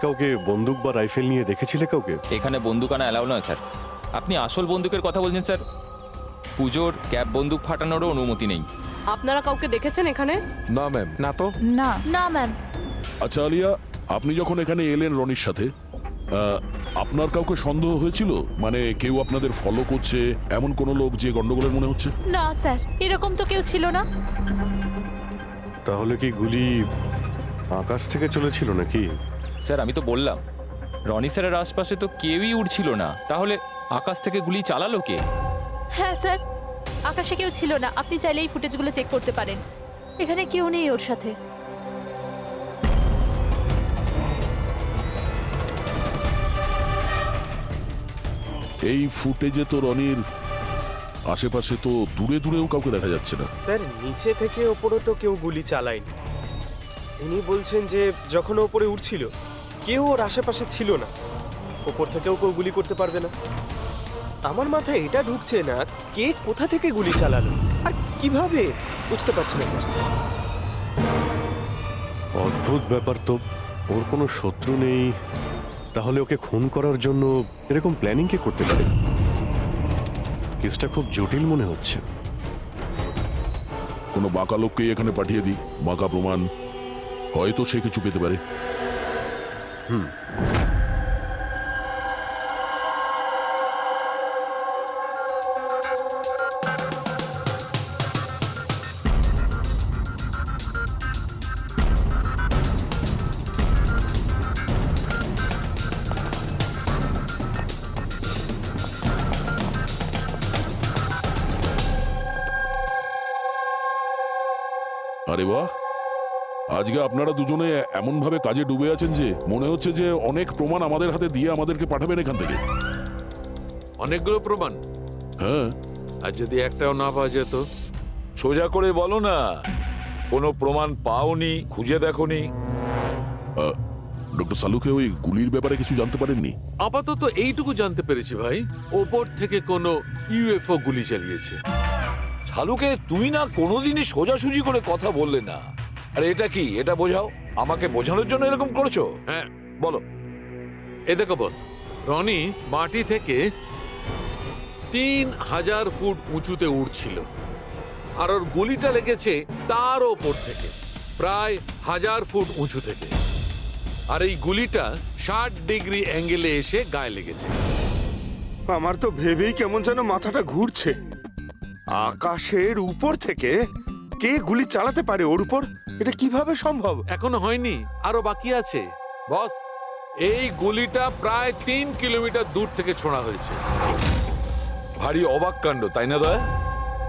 কাউকে বন্দুক বা রাইফেল নিয়ে দেখেছিলে কাউকে? এখানে বন্দুক আনা অ্যালাউ নয় স্যার। আপনি আসল বন্দুকের কথা বলছেন স্যার? পুজোর ক্যাপ বন্দুক ফাটানোরও অনুমতি নেই। আপনারা কাউকে দেখেছেন এখানে? না ম্যাম। না তো। না না ম্যাম। আচ্ছা আলিয়া, আপনি যখন এখানে এলেন রনির সাথে, আপনার কাউকে সন্দেহ হয়েছিল? মানে কেউ আপনাদের ফলো করছে, এমন কোনো লোক যে গন্ডগোলের মনে হচ্ছে? না স্যার, এরকম তো কেউ ছিল না। তাহলে কি গুলি আকাশ থেকে চলেছিল নাকি? স্যার আমি তো বললাম, রনি স্যারের আশপাশে তো কেউই উড়ছিল না, তাহলে আকাশ থেকে গুলি চালালো কে? হ্যাঁ স্যার, আকাশে কেউ ছিল না। আপনি চাইলে এই ফুটেজগুলো চেক করতে পারেন। এখানে কেউ নেই ওর সাথে। এই ফুটেজে তো রনির আশেপাশে তো দূরে দূরেও কাউকে দেখা যাচ্ছে না। স্যার, নিচে থেকে ওপরে তো কেউ গুলি চালায়নি। ইনি বলছেন যে যখন ও ওপরে উঠছিল কেউ ওর আশেপাশে ছিল না, ওপর থেকেও কেউ গুলি করতে পারবে না। আমার মাথায় এটা ঢুকছে না, কে কোথা থেকে গুলি চালালো আর কিভাবে, বুঝতে পারছি না স্যার। অদ্ভুত ব্যাপার তো। ওর কোনো শত্রু নেই, তাহলে ওকে খুন করার জন্য এরকম প্ল্যানিং কে করতে পারে? কেসটা খুব জটিল মনে হচ্ছে। কোনো বাঁকা লোককে এখানে পাঠিয়ে দিই, বাঁকা প্রমাণ, হয়তো সে কিছু পেতে পারে। আরে বাহ, আজকে আপনারা দুজনে এমন ভাবে কাজে ডুবে আছেন যে মনে হচ্ছে যে অনেক প্রমাণ আমাদের হাতে দিয়ে আমাদেরকে পাঠাবেন এখান থেকে। অনেকগুলো প্রমাণ, হ্যাঁ, আর যদি একটাও না পাওয়া যেত? সোজা করে বলো না, কোনো প্রমাণ পাওনি, খুঁজে দেখোনি? ডক্টর সালুকে ওই গুলির ব্যাপারে কিছু জানতে পারেননি? আপাতত এইটুকু জানতে পেরেছি ভাই, ওপর থেকে কোনো ইউএফও গুলি চালিয়েছে। শালুকে তুমি না কোনোদিনই সোজাসুজি করে কথা বললে না। আরে এটা কি, এটা বোঝাও, আমাকে বোঝানোর জন্য এরকম করছো? হ্যাঁ, বলো। এ দেখো বস, রনি মাটি থেকে 3000 ফুট উঁচুতে উঠছিল, আর ওর গুলিটা লেগেছে তার ওপর থেকে প্রায় 1000 ফুট উঁচু থেকে। আর এই গুলিটা 60 ডিগ্রি অ্যাঙ্গেলে এসে গায়ে লেগেছে। আমার তো ভেবেই কেমন যেন মাথাটা ঘুরছে। আকাশের উপর থেকে কে গুলি চালাতে পারে ওর উপর? এটা কিভাবে সম্ভব? এখনো হয়নি, আরো বাকি আছে বস। এই গুলিটা প্রায় 3 কিলোমিটার দূর থেকে ছোড়া হয়েছে। ভারী অবাক কাণ্ড, তাই না দয়া?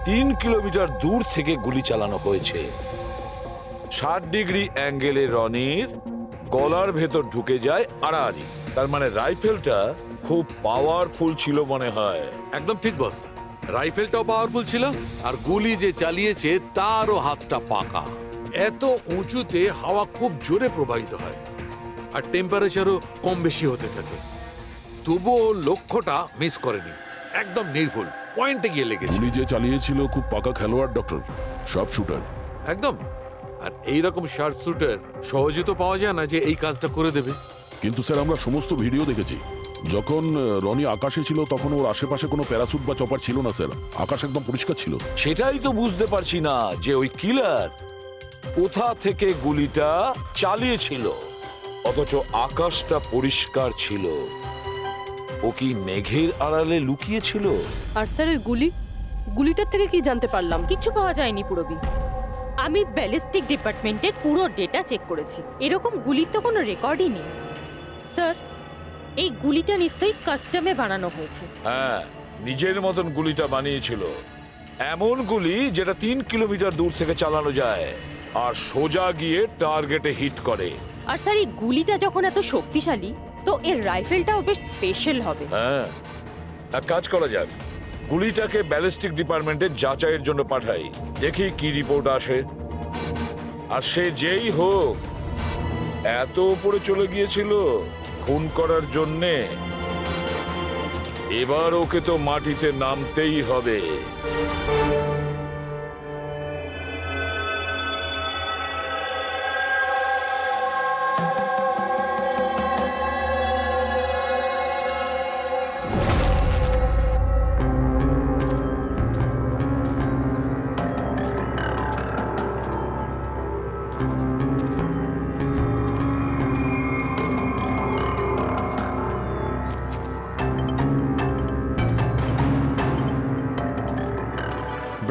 3 কিলোমিটার দূর থেকে গুলি চালানো হয়েছে। 60 ডিগ্রি অ্যাঙ্গেলে রনির গলার ভেতর ঢুকে যায় আড়াআড়ি। তার মানে রাইফেলটা খুব পাওয়ারফুল ছিল মনে হয়। একদম ঠিক বস, রাইফেলটাও পাওয়ারফুল ছিল, আর গুলি যে চালিয়েছে তারও হাতটা পাকা। এত উঁচুতে হাওয়া খুব জোরে প্রবাহিত হয়, আর টেম্পারেচারও কম বেশি হতে থাকে। তবুও লক্ষ্যটা মিস করেনি, একদম নির্ভুল পয়েন্টে গিয়ে লেগেছে। গুলি যে চালিয়েছিল খুব পাকা খেলোয়াড়, ডক্টর, সব শুটার। একদম। আর এইরকম শার্প শুটার সহজে তো পাওয়া যায় না যে এই কাজটা করে দেবে। কিন্তু স্যার, আমরা সমস্ত ভিডিও দেখেছি। যখন রনি আকাশে ছিল তখন ওর আশেপাশে কোনো প্যারাসুট বা চপার ছিল না স্যার, আকাশ একদম পরিষ্কার ছিল। সেটাই তো বুঝতে পারছি না যে ওই কিলার কোথা থেকে গুলিটা চালিয়েছিল, অথচ আকাশটা পরিষ্কার ছিল। ও কি মেঘের আড়ালে লুকিয়েছিল? আর স্যার ওই গুলিটার থেকে কি জানতে পারলাম? কিছু পাওয়া যায়নি পুরবি। আমি ব্যালিস্টিক ডিপার্টমেন্টের পুরো ডেটা চেক করেছি, এরকম গুলির তো কোনো রেকর্ডই নেই। স্যার, এই গুলিটা নিশ্চয়ই কাস্টমে বানানো হয়েছে। হ্যাঁ, নিজের মতন গুলিটা বানিয়েছিল। এমন গুলি যেটা 3 কিলোমিটার দূর থেকে চালানো যায় আর সোজা গিয়ে টার্গেটে হিট করে। আর স্যার, এই গুলিটা যখন এত শক্তিশালী, তো এর রাইফেলটাও বেশ স্পেশাল হবে। হ্যাঁ, এক কাজ করা যাক, গুলিটাকে ব্যালিস্টিক ডিপার্টমেন্টে যাচাইয়ের জন্য পাঠাই, দেখি কি রিপোর্ট আসে। আর সে যেই হোক, এত উপরে চলে গিয়েছিল খুন করার জন্যে, এবার ওকে তো মাটিতে নামতেই হবে।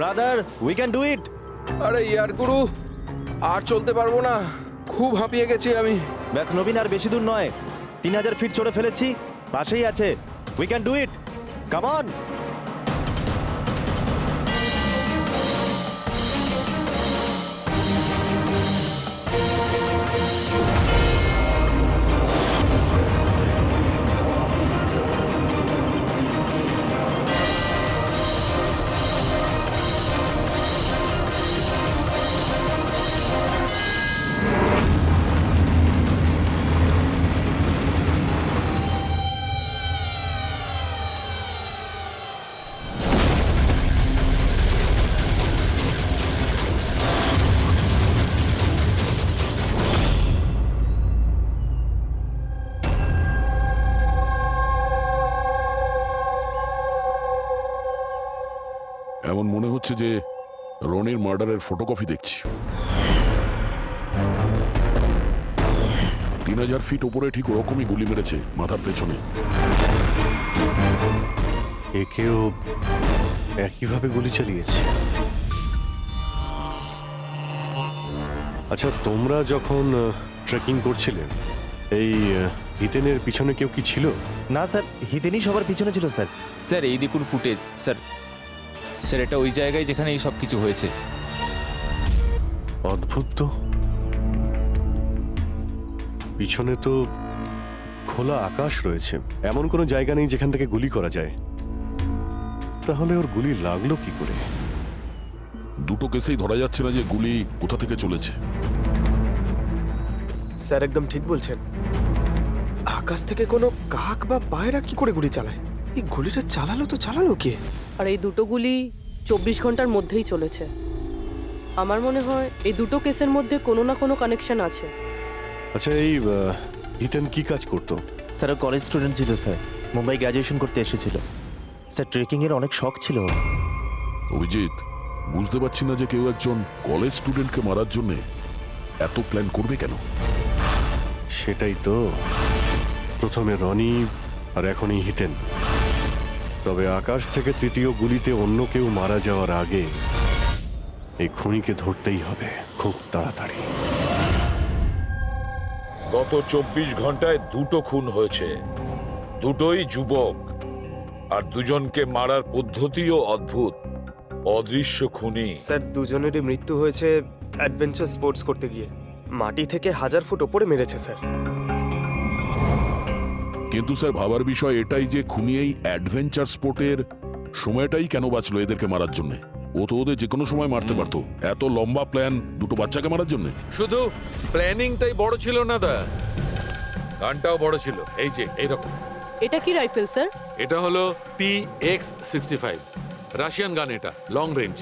ব্রাদার উই ক্যান ডু ইট। আরে ইয়ার গুরু, আর চলতে পারবো না, খুব হাঁপিয়ে গেছি আমি। ব্যাস নবীন, আর বেশি দূর নয়, 3000 ফিট চড়ে ফেলেছি, পাশেই আছে। We can do it, come on. এমন মনে হচ্ছে যে রনির মার্ডারের ফটোকপি দেখছি। 3000 ফিট ওপরে ঠিক ওরকমই গুলি মেরেছে মাথার পেছনে। একেও একইভাবে গুলি চালিয়েছে। আচ্ছা, তোমরা যখন ট্রেকিং করছিলে, এই হিতেনের পিছনে কেউ কি ছিল? না স্যার, হিতেনই সবার পিছনে ছিল স্যার। স্যার এই দেখুন ফুটেজ। স্যার স্যার এটা ওই জায়গায় যেখানে এই সব কিছু হয়েছে। অদ্ভুত তো, পিছনে তো খোলা আকাশ রয়েছে, এমন কোনো জায়গা নেই যেখান থেকে গুলি করা যায়। তাহলে ওর গুলি লাগলো কি করে? দুটো কেসেই ধরা যাচ্ছে না যে গুলি কোথা থেকে চলেছে। স্যার একদম ঠিক বলছেন, আকাশ থেকে কোনো কাক বা পায়রা কি করে গুলি চালায়? এই গুলিটা চালালো কে? আর এই দুটো গুলি 24 ঘন্টার মধ্যেই চলেছে। আমার মনে হয় এই দুটো কেসের মধ্যে কোনো না কোনো কানেকশন আছে। আচ্ছা, এই হিতেন কি কাজ করতো? স্যার কলেজ স্টুডেন্ট ছিল স্যার, মুম্বাই গ্র্যাজুয়েশন করতে এসেছিল স্যার। ট্রেকিং এর অনেক শখ ছিল। অভিজিৎ, বুঝতে পারছি না যে কেউ একজন কলেজ স্টুডেন্টকে মারার জন্য এত প্ল্যান করবে কেন। সেটাই তো, প্রথমে রনি আর এখনই হিতেন। তবে আকাশ থেকে তৃতীয় গুলিতে অন্য কেউ মারা যাওয়ার আগে এই খুনিকে ধরতেই হবে খুব তাড়াতাড়ি। গত 24 ঘন্টায় দুটো খুন হয়েছে, দুটোই যুবক, আর দুজনকে মারার পদ্ধতিও অদ্ভুত। অদৃশ্য খুনি। স্যার দুজনেরই মৃত্যু হয়েছে অ্যাডভেঞ্চার স্পোর্টস করতে গিয়ে। মাটি থেকে 1000 ফুট ওপরে মেরেছে স্যার। কিন্তু স্যার ভাবার বিষয় এটাই যে খুনি এই অ্যাডভেঞ্চার স্পোর্টের সময়টাই কেন বাঁচলো এদেরকে মারার জন্য? ও তো ওদের যে কোনো সময় মারতে পারতো। এত লম্বা প্ল্যান দুটো বাচ্চাকে মারার জন্য? শুধু প্ল্যানিংটাই বড় ছিল না দা, গানটাও বড় ছিল। এই যে এইরকম। এটা কি রাইফেল স্যার? এটা হলো PX-65 রাশিয়ান গান, এটা লং রেঞ্জ।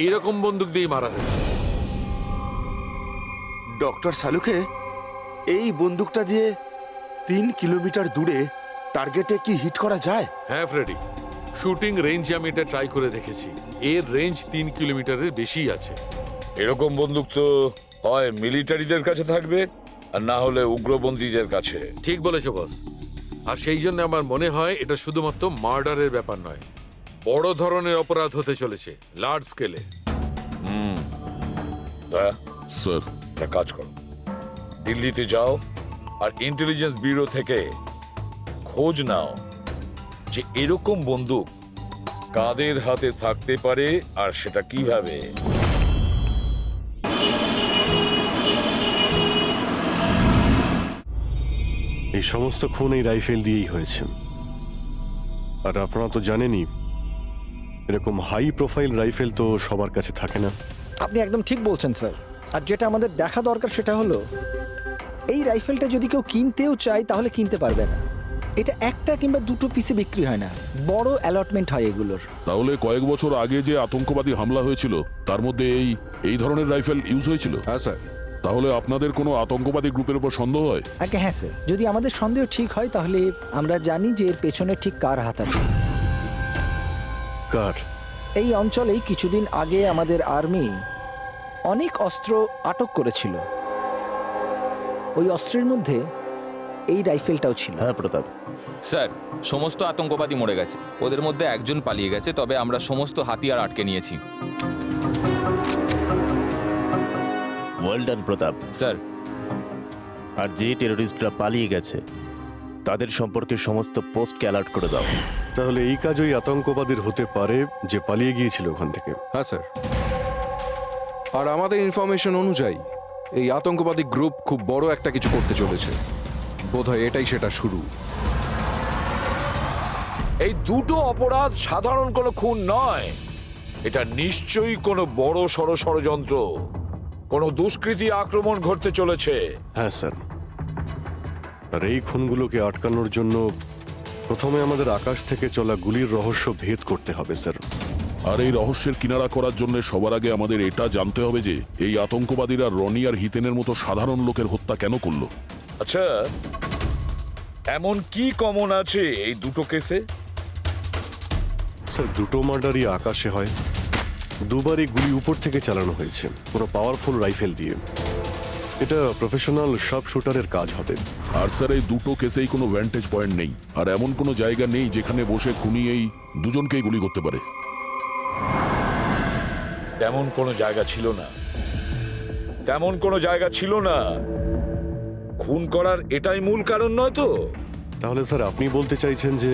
এইরকম বন্দুক দিয়ে মারা হয়েছে। ডক্টর সালুকে, এই বন্দুকটা দিয়ে 3 কিলোমিটার দূরে টার্গেটে কি হিট করা যায়? হ্যাঁ ফ্রেডি, শুটিং রেঞ্জে আমি এটা ট্রাই করে দেখেছি। এর রেঞ্জ 3 কিলোমিটারের বেশি আছে। এরকম বন্দুক তো হয় মিলিটারিদের কাছে থাকবে, আর না হলে উগ্রপন্থীদের কাছে। ঠিক বলেছো বস। আর সেই জন্য আমার মনে হয় এটা শুধুমাত্র মার্ডারের ব্যাপার নয়, বড় ধরনের অপরাধ হতে চলেছে, লার্জ স্কেলে। স্যার একটা কাজ করো, দিল্লিতে যাও আর ইন্টেলিজেন্স ব্যুরো থেকে খোঁজ নাও যে এরকম বন্দুক কাদের হাতে থাকতে পারে আর সেটা কিভাবে। এই সমস্ত খুন এই রাইফেল দিয়েই হয়েছে। আর আপনারা তো জানেনই, এরকম হাই প্রোফাইল রাইফেল তো সবার কাছে থাকে না। আপনি একদম ঠিক বলছেন স্যার। আর যেটা আমাদের দেখা দরকার সেটা হলো এই রাইফেলটা যদি কেউ কিনতেও চায় তাহলে কিনতে পারবে না। এটা একটা কিংবা দুটো পিসে বিক্রি হয় না, বড় অ্যালটমেন্ট হয় এগুলোর। তাহলে কয়েক বছর আগে যে আতঙ্কবাদী হামলা হয়েছিল তার মধ্যে এই ধরনের রাইফেল ইউজ হয়েছিল? হ্যাঁ স্যার। তাহলে আপনাদের কোনো আতঙ্কবাদী গ্রুপের উপর সন্দেহ হয়? আগে হ্যাঁ স্যার, যদি আমাদের সন্দেহ ঠিক হয় তাহলে আমরা জানি যে এর পেছনে ঠিক কার হাত আছে। কার? এই অঞ্চলেই কিছুদিন আগে আমাদের আর্মি অনেক অস্ত্র আটক করেছিল। ওই অস্ত্রের মধ্যে এই রাইফেলটাও ছিল। হ্যাঁ প্রতাপ, স্যার সমস্ত আতঙ্কবাদী মরে গেছে, ওদের মধ্যে একজন পালিয়ে গেছে, তবে আমরা সমস্ত হাতিয়ার আটকে নিয়েছি। ওয়েল ডান প্রতাপ। স্যার আর যে টেররিস্টরা পালিয়ে গেছে তাদের সম্পর্কে সমস্ত পোস্টকে অ্যালার্ট করে দাও। তাহলে এই কাজ ওই আতঙ্কবাদীর হতে পারে যে পালিয়ে গিয়েছিল ওখান থেকে। হ্যাঁ স্যার, আর আমাদের ইনফরমেশন অনুযায়ী এই আতঙ্কবাদী গ্রুপ খুব বড় একটা কিছু করতে চলেছে। বোধহয় এটাই সেটা শুরু। এই দুটো অপরাধ সাধারণ কোনো খুন নয়, এটা নিশ্চয়ই কোনো বড় সড় ষড়যন্ত্র, কোনো দুষ্কৃতী আক্রমণ ঘটতে চলেছে। হ্যাঁ স্যার, আর এই খুনগুলোকে আটকানোর জন্য প্রথমে আমাদের আকাশ থেকে চলা গুলির রহস্য ভেদ করতে হবে স্যার। আর এই রহস্যের কিনারা করার জন্য সবার আগে আমাদের এটা জানতে হবে যে এই আতঙ্কবাদীরা রনি আর হিতেনের মতো সাধারণ লোকের হত্যা কেন করলো। আচ্ছা, এমন কি কমন আছে এই দুটো কেসে? স্যার দুটো মার্ডারই আকাশে হয়, দুবারই গুলি উপর থেকে চালানো হয়েছে, পুরো পাওয়ারফুল রাইফেল দিয়ে। এটা প্রফেশনাল শার্প শুটারের কাজ হবে। আর স্যার এই দুটো কেসেই কোনো ভ্যান্টেজ পয়েন্ট নেই, আর এমন কোনো জায়গা নেই যেখানে বসে খুনি এই দুজনকেই গুলি করতে পারে। তেমন কোনো জায়গা ছিল না, তেমন কোনো জায়গা ছিল না। খুন করার এটাই মূল কারণ নয় তো? তাহলে স্যার আপনি বলতে চাইছেন যে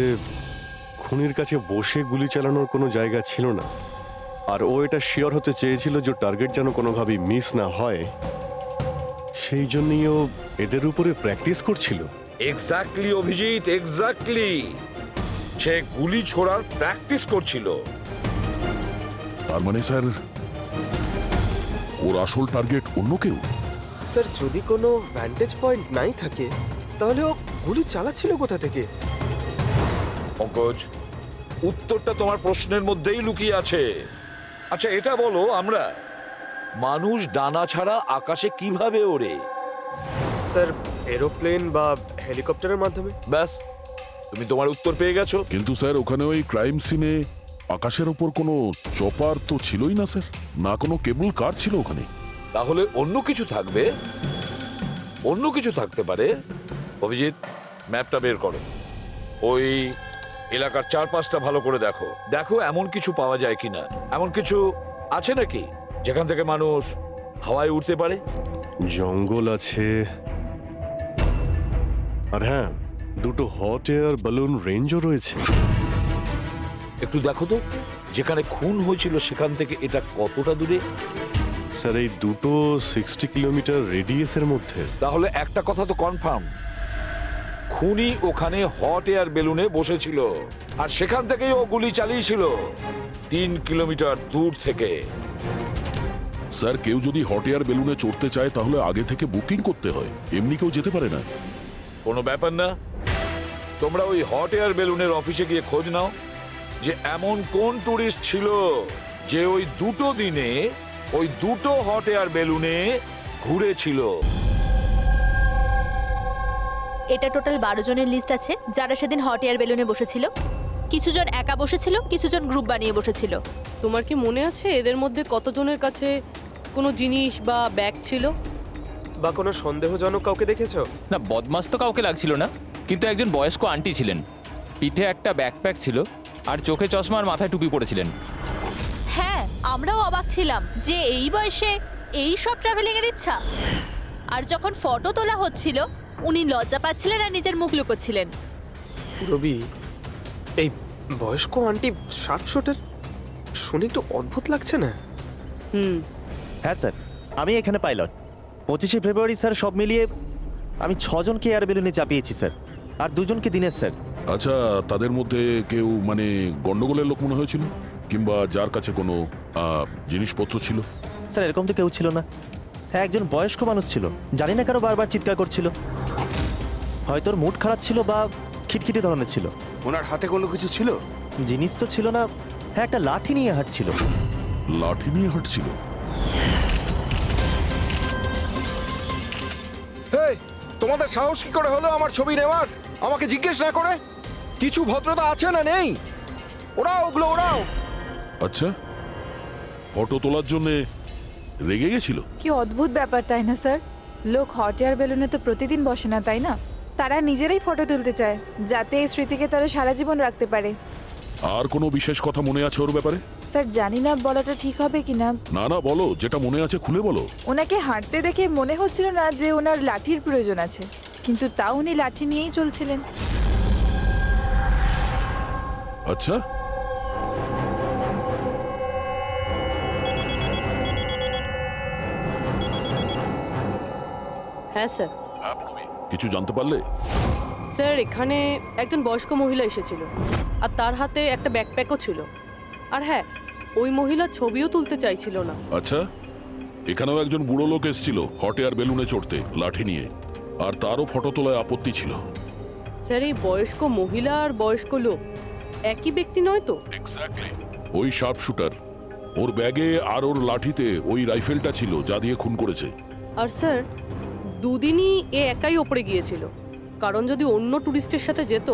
খুনির কাছে বসে গুলি চালানোর কোনো জায়গা ছিল না, আর ও এটা শিওর হতে চেয়েছিল যে টার্গেট যেন কোনোভাবেই মিস না হয়, সেই জন্যই ও এদের উপরে প্র্যাকটিস করছিল। Exactly Abhijit, exactly. সে গুলি ছোড়ার প্র্যাকটিস করছিল। তার মানে স্যার ওর আসল টার্গেট অন্য কেউ। স্যার যদি কোনো ভ্যান্টেজ পয়েন্ট নাই থাকে তাহলে ও গুলি চালাচ্ছিল কোথা থেকে? পঙ্কজ, উত্তরটা তোমার প্রশ্নের মধ্যেই লুকিয়ে আছে। আচ্ছা এটা বলো, আমরা মানুষ ডানা ছাড়া আকাশে কিভাবে ওড়ে? স্যার এরোপ্লেন বা হেলিকপ্টারের মাধ্যমে। ব্যাস, তুমি তোমার উত্তর পেয়ে গেছো। কিন্তু স্যার ওখানে ওই ক্রাইম সিনে আকাশের ওপর কোনো চপার তো ছিলই না স্যার, না কোনো কেবল কার ছিল ওখানে। তাহলে অন্য কিছু থাকবে, অন্য কিছু থাকতে পারে। অভিজিৎ, ম্যাপটা বের করো, ওই এলাকার চারপাশটা ভালো করে দেখো, দেখো এমন কিছু পাওয়া যায় কিনা। এমন কিছু আছে নাকি যেখান থেকে মানুষ হাওয়ায় উঠতে পারে? জঙ্গল আছে, আর হ্যাঁ দুটো হট এয়ার বালুন রেঞ্জও রয়েছে। একটু দেখো তো, যেখানে খুন হয়েছিল সেখান থেকে এটা কতটা দূরে? স্যার এই দুটো 60 কিলোমিটার রেডিয়াসের মধ্যে। তাহলে একটা কথা তো কনফার্ম, খুনি ওখানে হট এয়ার বেলুনে বসেছিল, আর সেখান থেকেই ও গুলি চালিয়েছিল 3 কিলোমিটার দূর থেকে। স্যার কেউ যদি হট এয়ার বেলুনে চড়তে চায় তাহলে আগে থেকে বুকিং করতে হয়, এমনি কেউ যেতে পারে না। কোনো ব্যাপার না, তোমরা ওই হট এয়ার বেলুনের অফিসে গিয়ে খোঁজ নাও যে এমন কোন টুরিস্ট ছিল যে ওই দুটো দিনে ওই দুটো হট এয়ার বেলুনে ঘুরেছিল। এটা টোটাল 12 জনের লিস্ট আছে যারা সেদিন হট এয়ার বেলুনে বসেছিল। কিছু জন একা বসেছিল, কিছু জন গ্রুপ বানিয়ে বসেছিল। তোমার কি মনে আছে এদের মধ্যে কতজনের কাছে কোনো জিনিস বা ব্যাগ ছিল? বা কোনো সন্দেহজনক কাউকে দেখেছো? না, বদমাস তো কাউকে লাগছিল না, কিন্তু একজন বয়স্ক আন্টি ছিলেন, পিঠে একটা ব্যাকপ্যাক ছিল, আর চোখে চশমা আর মাথায় টুপি পরেছিলেন। হ্যাঁ, আমরাও অবাক ছিলাম যে এই বয়সে এই সব ট্রাভেলিং এর ইচ্ছা। আর যখন ফটো তোলা হচ্ছিল উনি লজ্জা পাচ্ছিলেন আর নিজের মুখ লুকোচ্ছিলেন। রবি, এই বয়স্ক আন্টি শার্প শুটার শুনে একটু অদ্ভুত লাগছে না? হ্যাঁ স্যার, আমি এখানে পাইলট। 25শে ফেব্রুয়ারি স্যার সব মিলিয়ে আমি 6 জনকে এয়ার বেলুনে চাপিয়েছি স্যার, আর 2 জনকে দিনের স্যার। আচ্ছা তাদের মধ্যে কেউ মানে গন্ডগোলের লোক মনে হয়েছিল, কিংবা যার কাছে কোনো জিনিসপত্র ছিল? স্যার এরকম তো কেউ ছিল না। হ্যাঁ একজন বয়স্ক মানুষ ছিল, জানি না কারো বারবার চিৎকার করছিল, হয়তো ওর মুড খারাপ ছিল বা খিটখিটে ধরনের ছিল। ওনার হাতে কোনো কিছু ছিল? জিনিস তো ছিল না, হ্যাঁ একটা লাঠি নিয়ে হাঁটছিল। লাঠি নিয়ে হাঁটছিল? এই, তোমাদের সাহস কি করে হলো আমার ছবি নেওয়ার, আমাকে জিজ্ঞেস না করে? কিছু ভদ্রতা আছে না নেই? ওরাও ওগুলো ওরাও। আচ্ছা, ফটো তোলার জন্য রেগে গেছিল? কি অদ্ভুত ব্যাপার তাই না স্যার? লোক হট এয়ার বেলুনে তো প্রতিদিন বসে না, তাই না? তারা নিজেরাই ফটো তুলতে চায়, যাতে এই স্মৃতিকে তারা সারা জীবন রাখতে পারে। আর কোনো বিশেষ কথা মনে আছে ওর ব্যাপারে? স্যার জানি না বলাটা ঠিক হবে কিনা। না না, বলো, যেটা মনে আছে খুলে বলো। ওনাকে হাঁটতে দেখে মনে হচ্ছিল না যে ওনার লাঠির প্রয়োজন আছে, কিন্তু তাও উনি লাঠি নিয়েই চলছিলেন। আচ্ছা, হ্যাঁ স্যার। কিছু জানতে পারলে? স্যার এখানে একজন বয়স্ক মহিলা এসেছিল, আর তার হাতে একটা ব্যাকপ্যাকও ছিল। আর হ্যাঁ, ওই মহিলা ছবিও তুলতে চাইছিল না। আচ্ছা, এখানেও একজন বুড়ো লোক এসেছিল হট এয়ার বেলুনে চড়তে লাঠি নিয়ে, আর তারও ফটো তোলায় আপত্তি ছিল। স্যার এই বয়স্ক মহিলা আর বয়স্ক লোক একই ব্যক্তি নয় তো? ওই শার্প শুটার, ওর ব্যাগে আর ওর লাঠিতে ওই রাইফেলটা ছিল যা দিয়ে খুন করেছে। আর স্যার দুদিনই এ একাই ওপরে গিয়েছিল, কারণ যদি অন্য টুরিস্টের সাথে যেত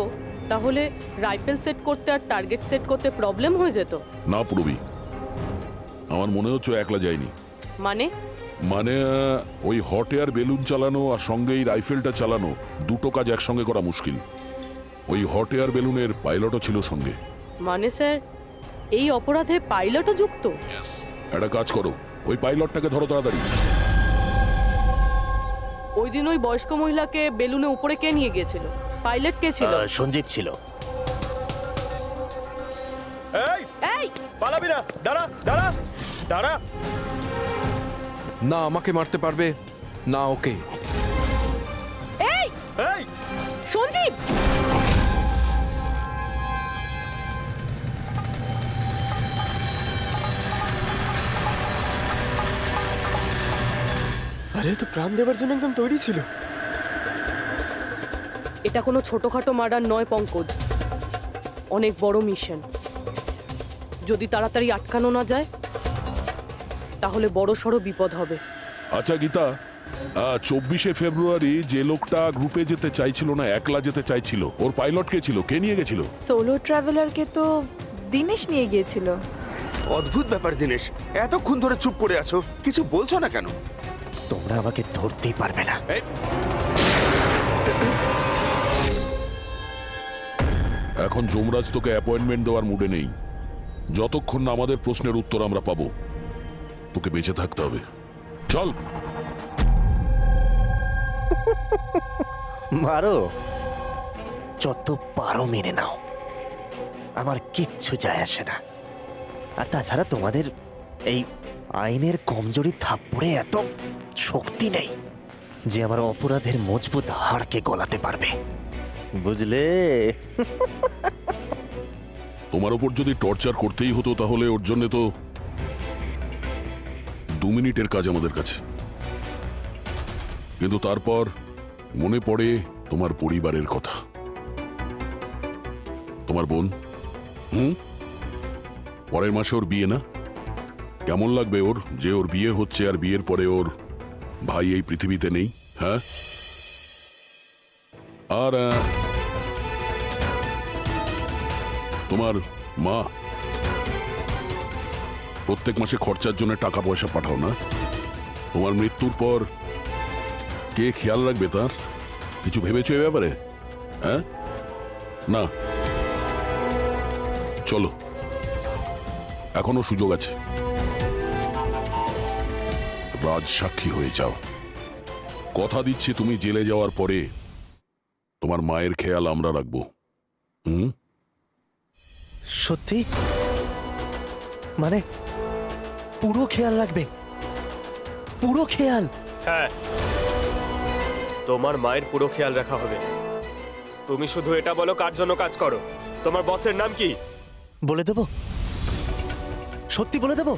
তাহলে রাইফেল সেট করতে আর টার্গেট সেট করতে প্রবলেম হয়ে যেত। না পুরবি, আমার মনে হচ্ছে ও একলা যায়নি। মানে মানে ওই হট এয়ার বেলুন চালানো আর সঙ্গে এই রাইফেলটা চালানো দুটো কাজ একসঙ্গে করা মুশকিল। ওই হট এয়ার বেলুনের পাইলটও ছিল সঙ্গে। মানে স্যার এই অপরাধে পাইলটও যুক্ত? একটা কাজ করো, ওই পাইলটটাকে ধরো তাড়াতাড়ি। ওই দিন ওই বয়স্ক মহিলাকে বেলুনে উপরে কে নিয়ে গিয়েছিল? পাইলট কে ছিল? সঞ্জীব ছিল। এই পালাবি না, দাঁড়া দাঁড়া দাঁড়া। না আমাকে মারতে পারবে না ওকে। এই এই সঞ্জীব! আরে তো প্রাণ দেওয়ার জন্য একদম তৈরি ছিল। এটা কোনো ছোটখাটো মার্ডার নয় পঙ্কজ, অনেক বড় মিশন। যদি তাড়াতাড়ি আটকানো না যায় তাহলে বড় সড় বিপদ হবে। আচ্ছা গীতা, 24শে ফেব্রুয়ারি যে লোকটা গ্রুপে যেতে চাইছিল না, একলা যেতে চাইছিল, ওর পাইলট কে ছিল? কে নিয়ে গেছিল? সোলো ট্রাভেলারকে তো দিনেশ নিয়ে গিয়েছিল। অদ্ভুত ব্যাপার দিনেশ, এতক্ষণ ধরে চুপ করে আছো, কিছু বলছো না কেন? তোমরা আমাকে ধরতেই পারবে না। এখন যমরাজ তোকে অ্যাপয়েন্টমেন্ট দেওয়ার মুডে নেই। যতক্ষণ না আমাদের প্রশ্নের উত্তর আমরা পাবো, তোকে বেঁচে থাকতে হবে। চল। মারো, যত পারো মেনে নাও, আমার কিচ্ছু যায় আসে না। আর তাছাড়া তোমাদের এই আইনের কমজোরি থাপ্পড়ে এত শক্তি নেই যে আমার অপরাধের মজবুত হাড়কে গলাতে পারবে, বুঝলে? তোমার ওপর যদি টর্চার করতেই হতো তাহলে ওর জন্য তো 2 মিনিটের কাজ আমাদের কাছে। কিন্তু তারপর মনে পড়ে তোমার পরিবারের কথা, তোমার বোন। পরের মাসে ওর বিয়ে না? কেমন লাগবে ওর যে ওর বিয়ে হচ্ছে আর বিয়ের পরে ওর ভাই এই পৃথিবীতে নেই? হ্যাঁ, আর তোমার মা প্রত্যেক মাসে খরচার জন্য টাকা পয়সা পাঠাও না? তোমার মৃত্যুর পর কে খেয়াল রাখবে তার? কিছু ভেবেছো এ ব্যাপারে? হ্যাঁ, না? চলো, এখনো সুযোগ আছে। রাজ সাক্ষী হয়ে যাও। কথা দিচ্ছি তুমি জেলে যাওয়ার পরে তোমার মায়ের খেয়াল আমরা রাখবো। সত্যি? মানে পুরো খেয়াল রাখবে? পুরো খেয়াল? হ্যাঁ, তোমার মায়ের পুরো খেয়াল রাখা হবে। তুমি শুধু এটা বলো কার জন্য কাজ করো, তোমার বসের নাম কি? বলে দেবো? সত্যি বলে দেবো?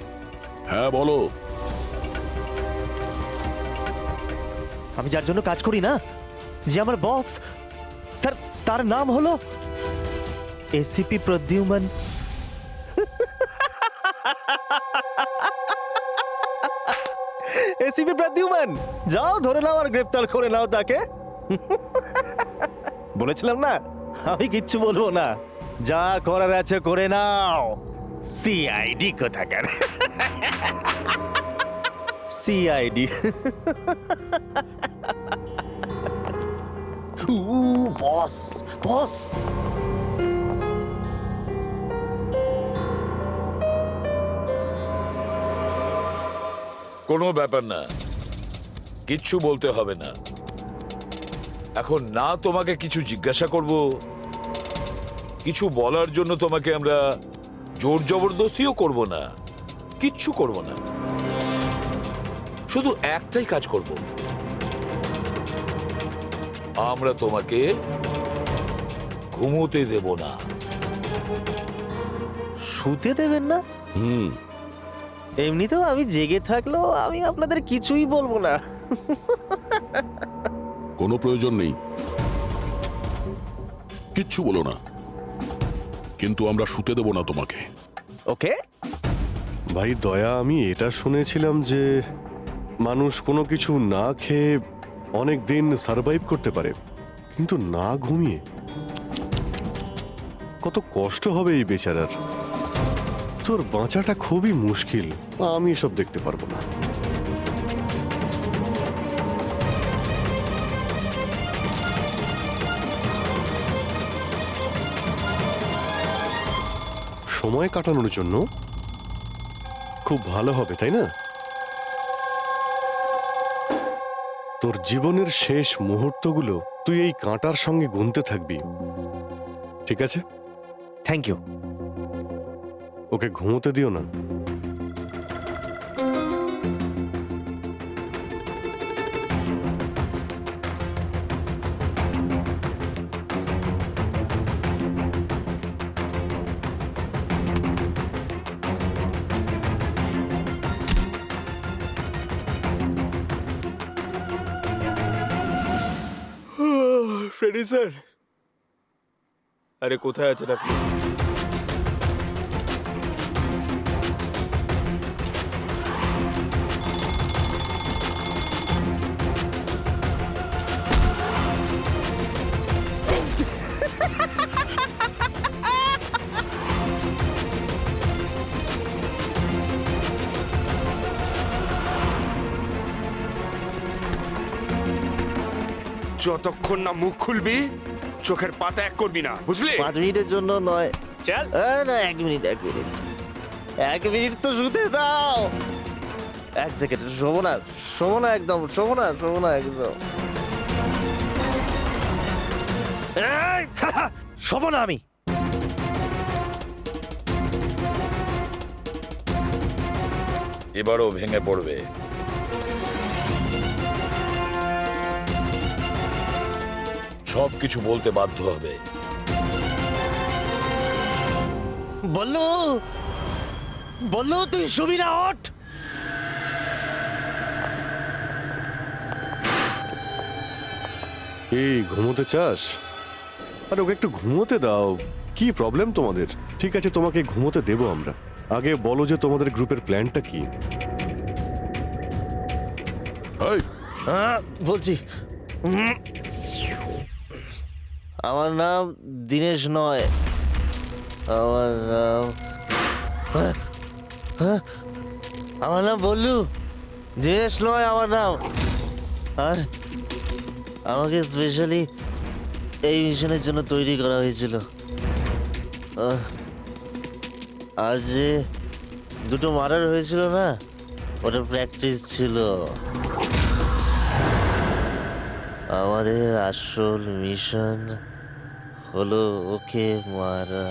হ্যাঁ বলো। আমি যার জন্য কাজ করি না, যে আমার বস, স্যার, তার নাম হলো এসিপি প্রদ্যুম্ন। এসিপি প্রদ্যুম্ন, যাও ধরে নাও আর গ্রেফতার করে নাও তাকে। বলেছিলাম না আমি কিচ্ছু বলবো না, যা করার আছে করে নাও। সিআইডি কোথাকার, সিআইডি। বস বস কোনো ব্যাপার না, কিচ্ছু বলতে হবে না। এখন না তোমাকে কিছু জিজ্ঞাসা করব, কিছু বলার জন্য তোমাকে আমরা জোর জবরদস্তিও করব না, কিচ্ছু করব না। শুধু একটাই কাজ করব, আমরা তোমাকে ঘুমোতে দেব না। শুতে দেবেন না? এমনিতেও আমি জেগে থাকলেও আমি আপনাদের কিছুই বলবো না। কোনো প্রয়োজন নেই, কিচ্ছু বলো না, কিন্তু আমরা শুতে দেব না তোমাকে। ওকে ভাই দয়া, আমি এটা শুনেছিলাম যে মানুষ কোনো কিছু না খেয়ে অনেক দিন সার্ভাইভ করতে পারে, কিন্তু না ঘুমিয়ে কত কষ্ট হবে এই বেচারার। তোর বাঁচাটা খুবই মুশকিল, আমি এসব দেখতে পারবো না। সময় কাটানোর জন্য খুব ভালো হবে, তাই না? তোর জীবনের শেষ মুহূর্তগুলো তুই এই কাঁটার সঙ্গে গুনতে থাকবি, ঠিক আছে? Thank you. ওকে ঘুমোতে দিও না। ফ্রেডি স্যার, আরে কোথায় আছেন আপনি? যতক্ষণ না মুখ খুলবি চোখের পাতা এক করবি না, বুঝলি? 5 মিনিটের জন্য নয়। চল না, 1 মিনিট 1 মিনিট তো শুতে দাও। 1 সেকেন্ড, শোবো না একদম, শোবো না একদম। শোবো না আমি। এবারও ভেঙে পড়বে। সবকিছু বলতে বাধ্য হবে। বললো তুই শুবি না, ওঠ। এই ঘুমোতে চাস? আর ওকে একটু ঘুমোতে দাও, কি প্রবলেম তোমাদের? ঠিক আছে, তোমাকে ঘুমোতে দেবো আমরা। আগে বলো যে তোমাদের গ্রুপের প্ল্যানটা কি? বলছি, আমার নাম দীনেশ নয়, আমার নাম বললু। দীনেশ নয় আমার নাম। আর আমাকে স্পেশালি এই মিশনের জন্য তৈরি করা হয়েছিল। আর যে 2টো মার্ডার হয়েছিল না, ওটা প্র্যাকটিস ছিল। আমাদের আসল মিশন হলো ওকে মারা।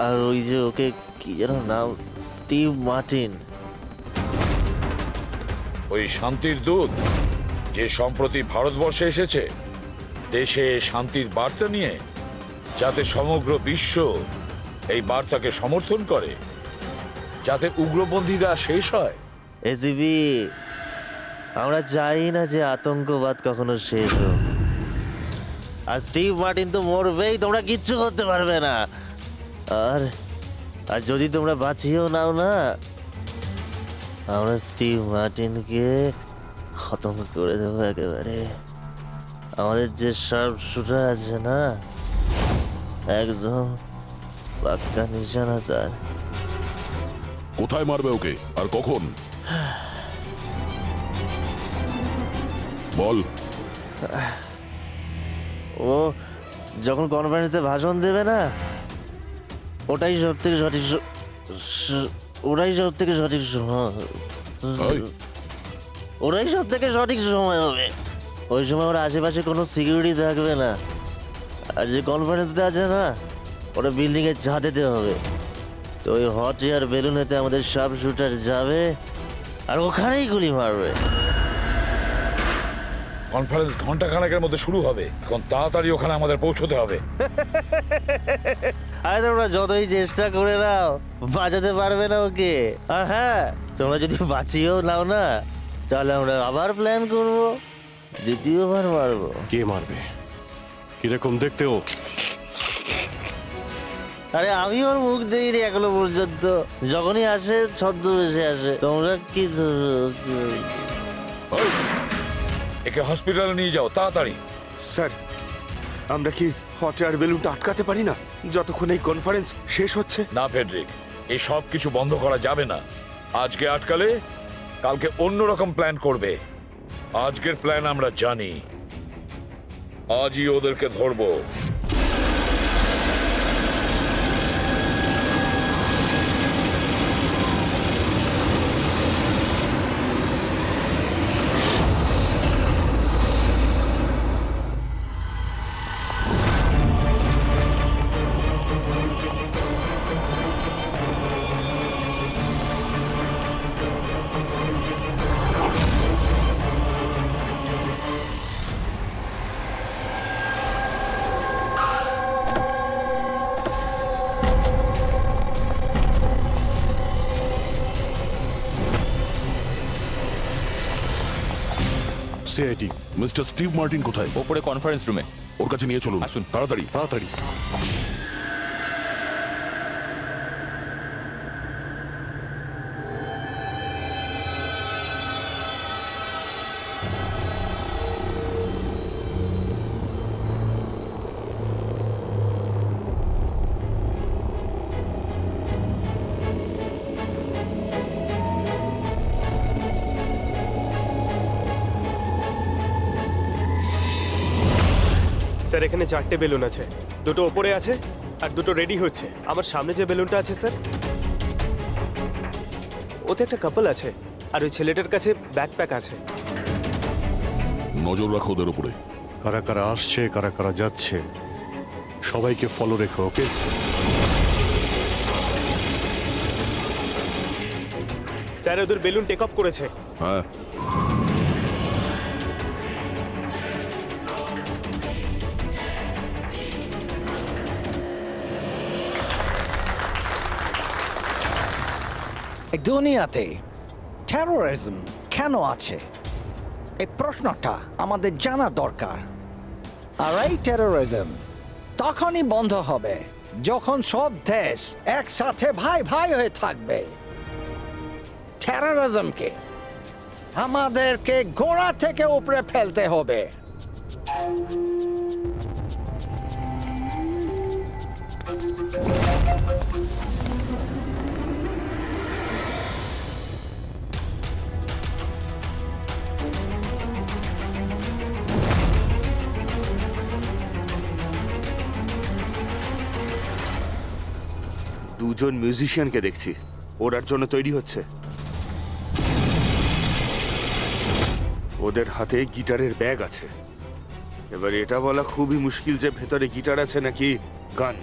আর ওই যে ওকে কি যেন নাম, স্টিভ মার্টিন, ওই শান্তির দূত যে সম্প্রতি ভারতবর্ষে এসেছে দেশে শান্তির বার্তা নিয়ে, যাতে সমগ্র বিশ্ব এই বার্তাকে সমর্থন করে, যাতে উগ্রপন্থীরা শেষ হয়। এসিবি, আমরা চাই না যে আতঙ্কবাদ কখনো শেষ হোক। আর স্টিভ মার্টিন তো মরবেই, তোমরা কিচ্ছু করতে পারবে না। আর আর যদি তোমরা বাঁচিয়েও নাও না, আমরা স্টিভ মার্টিনকে খতম করে দেবো একেবারে। আমাদের যে শার্প শুটার আছে না, একদম পাক্কা নিশানা তার। কোথায় মারবে ওকে আর কখন? ও যখন কনফারেন্সে ভাষণ দেবে না, ওটাই সব থেকে সঠিক ওটাই সব থেকে সঠিক সময়। এই, ওটাই সব থেকে সঠিক সময় হবে। ওই সময় ওর আশেপাশে কোনো সিকিউরিটি থাকবে না। আর যে কনফারেন্সটা আছে না, ওটা বিল্ডিংয়ের ছাদেতে হবে। তো ওই হট এয়ার বেলুনেতে আমাদের সাব শুটার যাবে আর ওখানেই গুলি মারবে। কনফারেন্স ঘন্টা খানেকের মধ্যে শুরু হবে, এখন তাড়াতাড়ি ওখানে আমাদের পৌঁছতে হবে। আরে তোমরা যতই চেষ্টা করে নাও, বাঁচাতে পারবে না ওকে। আর হ্যাঁ, তোমরা যদি বাঁচিয়েও নাও না, তাহলে আমরা আবার প্ল্যান করব, দ্বিতীয়বার মারবো। কে মারবে? কিরকম দেখতে ও? আরে আমি ওর মুখ দেখিনি এখনো পর্যন্ত। যখনই আসে ছদ্মবেশে আসে। তোমরা কি ওই, একে হসপিটালে নিয়ে যাও তাড়াতাড়ি। স্যার, আমরা কি হট এয়ার বেলুনটা আটকাতে পারি না যতক্ষণ এই কনফারেন্স শেষ হচ্ছে? না ফেডরিক, এই সব কিছু বন্ধ করা যাবে না। আজকে আটকালে কালকে অন্যরকম প্ল্যান করবে। আজকের প্ল্যান আমরা জানি, আজই ওদেরকে ধরবো। সিআইডি। মিস্টার স্টিভ মার্টিন কোথায়? ওপরে কনফারেন্স রুমে। ওর কাছে নিয়ে চলুন, আসুন। তাড়াতাড়ি। তাড়াতাড়ি। স্যার, এখানে 4টে বেলুন আছে। দুটো ওপরে আছে আর দুটো রেডি হচ্ছে। আমার সামনে যে বেলুনটা আছে স্যার, ওতে একটা কাপল আছে আর ওই ছেলেটার কাছে ব্যাকপ্যাক আছে। নজর রাখো ওদের উপরে। কারা কারা আসছে, কারা কারা যাচ্ছে, সবাইকে ফলো রেখো, ওকে? স্যার, ওদের বেলুন টেক অফ করেছে। হ্যাঁ, এই দুনিয়াতে টেরোরিজম কেন আছে, এই প্রশ্নটা আমাদের জানা দরকার। আর এই টেরোরিজম তখনই বন্ধ হবে যখন সব দেশ একসাথে ভাই ভাই হয়ে থাকবে। টেরোরিজমকে আমাদেরকে গোড়া থেকে উপরে ফেলতে হবে। দুজন মিউজিশিয়ানকে দেখছি, ওরার জন্য তৈরি হচ্ছে। ওদের হাতে গিটারের ব্যাগ আছে। এবার এটা বলা খুবই মুশকিল যে ভেতরে গিটার আছে নাকি গান।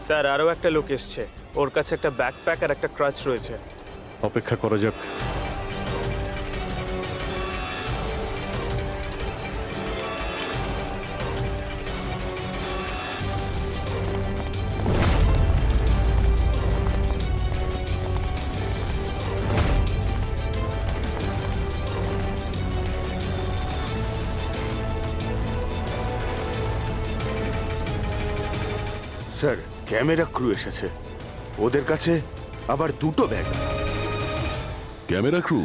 স্যার, আরও একটা লোক এসছে। ওর কাছে একটা ব্যাকপ্যাক আর একটা ক্রাচ রয়েছে। অপেক্ষা করা যাক। স্যার ক্যামেরা ক্রু এসেছে, ওদের কাছে আবার দুটো ব্যাগ। Camera crew?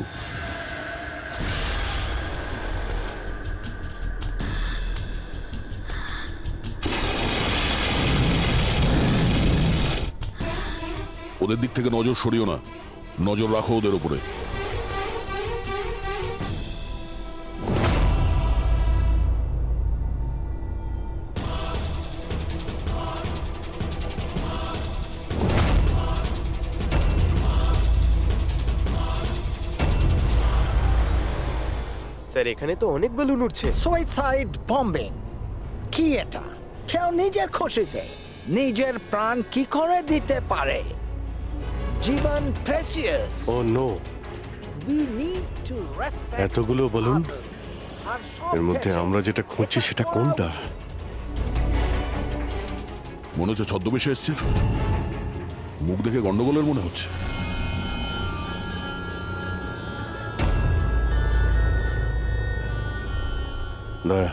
ওদের দিক থেকে নজর সরিও না, নজর রাখো ওদের উপরে। স্যার এখানে তো অনেক বেলুন উঠছে। সুইসাইড বম্বিং কি এটা? কেউ নিজের খুশিতে নিজের প্রাণ কি করে দিতে পারে? জীবন precious. Oh no, We need to respect এতগুলো বলুন, আর সব এর মধ্যে দেশে আমরা যেটা খুঁজছি সেটা কোনটা? মনে হচ্ছে ছদ্মবেশে এসছে, মুখ দেখে গন্ডগোলের মনে হচ্ছে। দয়া,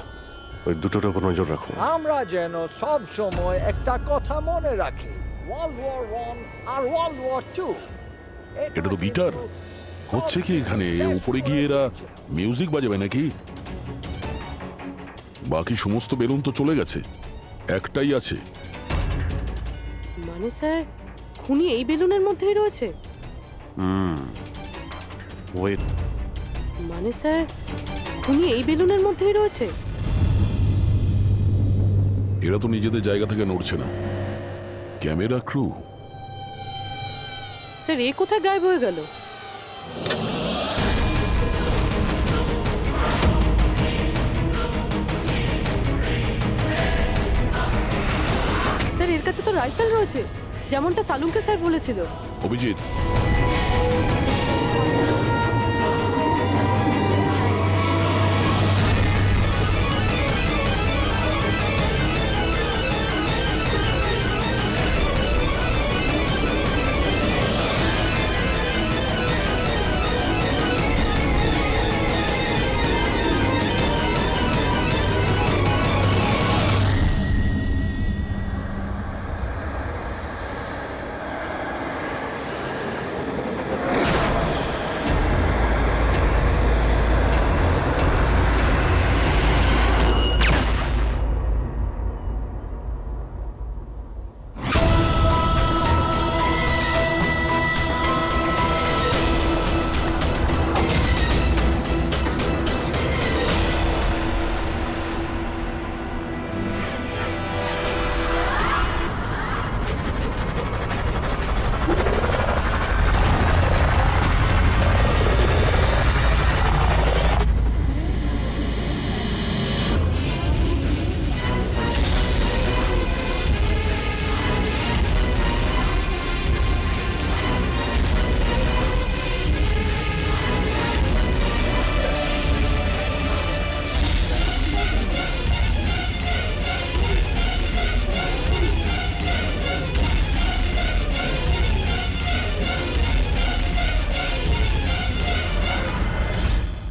ওই দুটোর উপর নজর রাখো। আমরা যেন সব সময় একটা কথা মনে রাখি, ওয়ার্ল্ড ওয়ার 1 আর ওয়ার্ল্ড ওয়ার 2। এটা তো গিটার। হচ্ছে কি এখানে? উপরে গিয়ে এরা মিউজিক বাজাবে নাকি? বাকি সমস্ত বেলুন তো চলে গেছে, একটাই আছে। মানে স্যার খুনি এই বেলুনের মধ্যেই রয়েছে? ওয়েট, মানে স্যার খুনি এই বেলুনের মধ্যেই রয়েছে? এরা তো নিজেদের জায়গা থেকে নড়ছে না। Camera crew? স্যার এ কোথায় গায়েব হয়ে গেল? স্যার এর কাছে তো রাইফেল রয়েছে, যেমনটা সালুঙ্কে স্যার বলেছিল। Abhijit,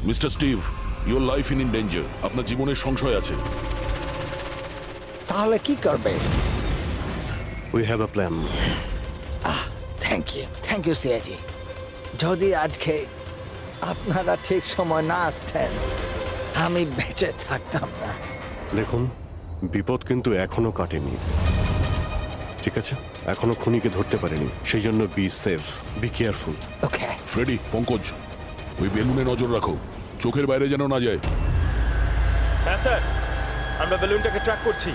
mister Steve, your life in danger. আপনার জীবনের সংশয় আছে। তাহলে কি করবে? We have a plan. Thank you সিয়াজি। যদি আজকে আপনারা ঠিক সময় না আসতেন, আমি বেঁচে থাকতাম না। দেখুন, বিপদ কিন্তু এখনো কাটেনি, ঠিক আছে? এখনো খুনিকে ধরতে পারেনি, সেই জন্য be safe, be careful. Okay Freddie, Pankaj, ওই বেলুনে নজর রাখো, চোখের বাইরে যেন না যায়। হ্যাঁ স্যার, আমরা বেলুনটাকে ট্র্যাক করছি।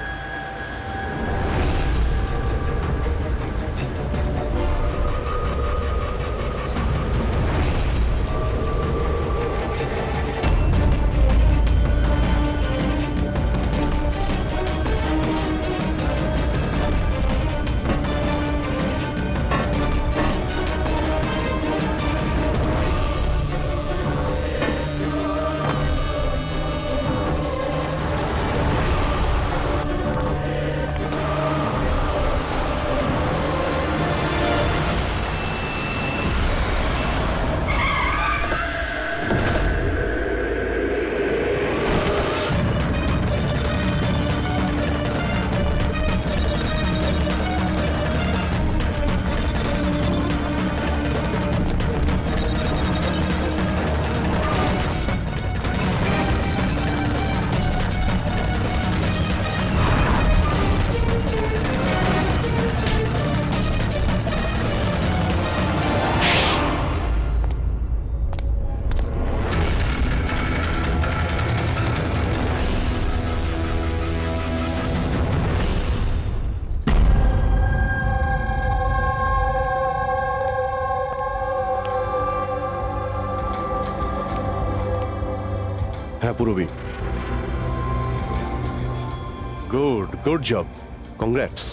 হ্যাঁ পুরবি। Good job, congrats.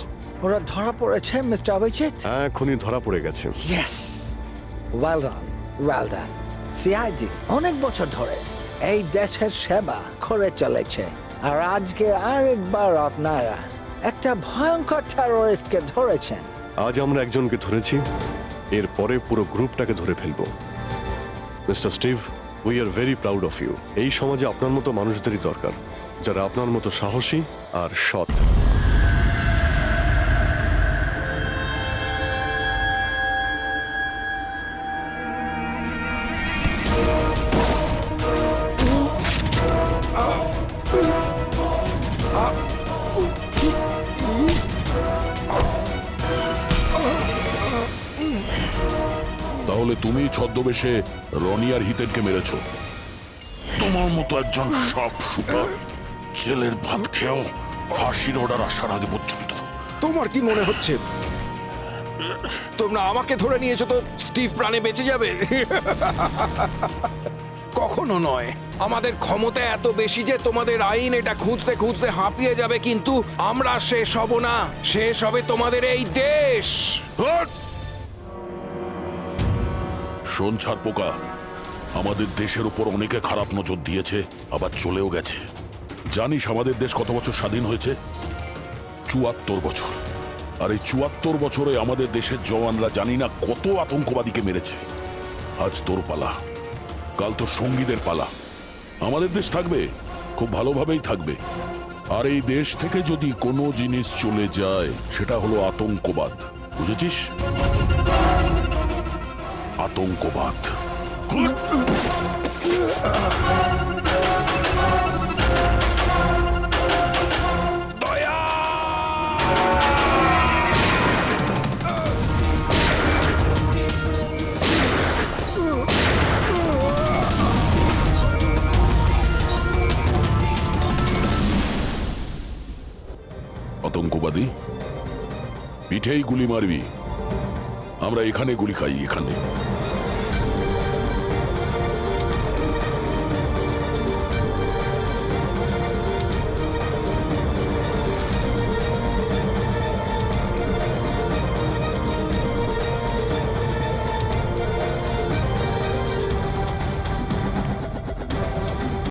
ওরা ধরা পড়েছে মিস্টার অভিজিৎ? হ্যাঁ, এখনই ধরা পড়ে গেছে। Yes, well done. সিআইডি অনেক বছর ধরে এই দেশের সেবা করে চলেছে, আর আজকে আরেকবার আপনারা একটা ভয়ঙ্কর টেরোরিস্টকে ধরেছেন। আজ আমরা একজনকে ধরেছি, এরপরে পুরো গ্রুপটাকে ধরে ফেলবো। Mister Steve, we are very proud of you. এই সমাজে আপনার মতো মানুষদেরই দরকার, যারা আপনার মতো সাহসী আর সৎ। তাহলে তুমি ছদ্মবেশে রনি আর হিতেনকে মেরেছ? তোমার মতো একজন সব সুপার জেলের ভাত খেয়েও ফাঁসির অর্ডার আসার আগে পর্যন্ত। তোমার কি মনে হচ্ছে তোমরা আমাকে ধরে নিয়েছো তো স্টিভ প্রাণে বেঁচে যাবে? কখনো নয়। আমাদের ক্ষমতা এত বেশি যে তোমাদের আইন এটা খুঁজতে খুঁজতে হাঁপিয়ে যাবে, কিন্তু আমরা শেষ হব না। শেষ হবে তোমাদের এই দেশ। শোন ছারপোকা, আমাদের দেশের উপর অনেকে খারাপ নজর দিয়েছে, আবার চলেও গেছে। জানিস আমাদের দেশ কত বছর স্বাধীন হয়েছে? ৭৪ বছর। আর এই ৭৪ বছরে আমাদের দেশের জওয়ানরা জানি না কত আতঙ্কবাদীকে মেরেছে। আজ তোর পালা, কাল তোর সঙ্গীদের পালা। আমাদের দেশ থাকবে, খুব ভালোভাবেই থাকবে। আর এই দেশ থেকে যদি কোনো জিনিস চলে যায়, সেটা হলো আতঙ্কবাদ। বুঝেছিস? আতঙ্কবাদ। আতঙ্কবাদী, পিঠেই গুলি মারবি। আমরা এখানে গুলি খাই, এখানে।